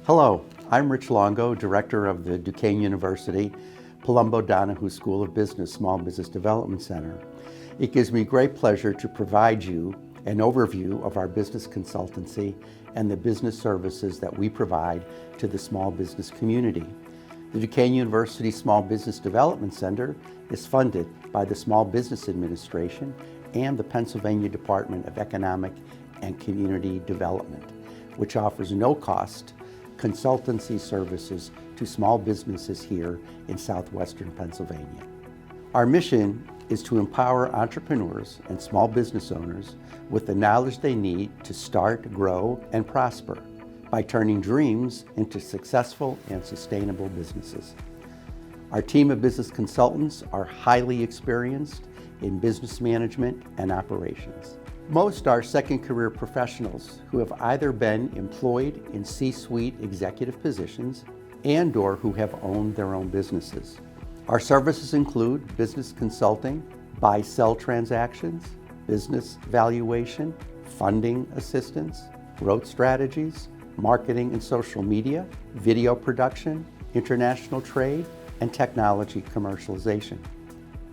Hello, I'm Rich Longo, Director of the Duquesne University Palumbo Donahue School of Business Small Business Development Center. It gives me great pleasure to provide you an overview of our business consultancy and the business services that we provide to the small business community. The Duquesne University Small Business Development Center is funded by the Small Business Administration and the Pennsylvania Department of Economic and Community Development, which offers no-cost consultancy services to small businesses here in southwestern Pennsylvania. Our mission is to empower entrepreneurs and small business owners with the knowledge they need to start, grow, and prosper by turning dreams into successful and sustainable businesses. Our team of business consultants are highly experienced in business management and operations. Most are second career professionals who have either been employed in C-suite executive positions and/or who have owned their own businesses. Our services include business consulting, buy-sell transactions, business valuation, funding assistance, growth strategies, marketing and social media, video production, international trade, and technology commercialization.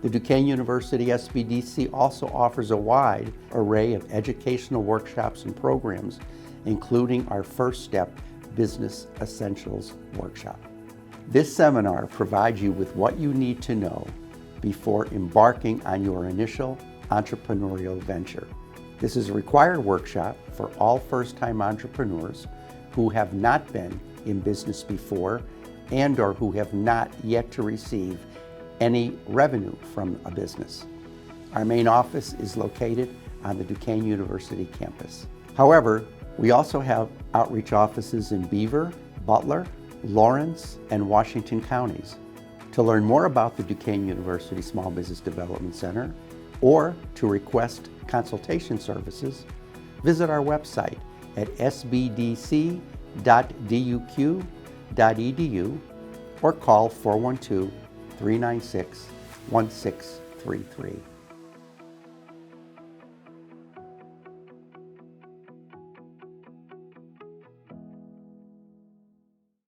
The Duquesne University SBDC also offers a wide array of educational workshops and programs, including our First Step Business Essentials Workshop. This seminar provides you with what you need to know before embarking on your initial entrepreneurial venture. This is a required workshop for all first-time entrepreneurs who have not been in business before and/or who have not yet to receive any revenue from a business. Our main office is located on the Duquesne University campus. However, we also have outreach offices in Beaver, Butler, Lawrence, and Washington counties. To learn more about the Duquesne University Small Business Development Center or to request consultation services, visit our website at sbdc.duq.edu or call 412-396-1633.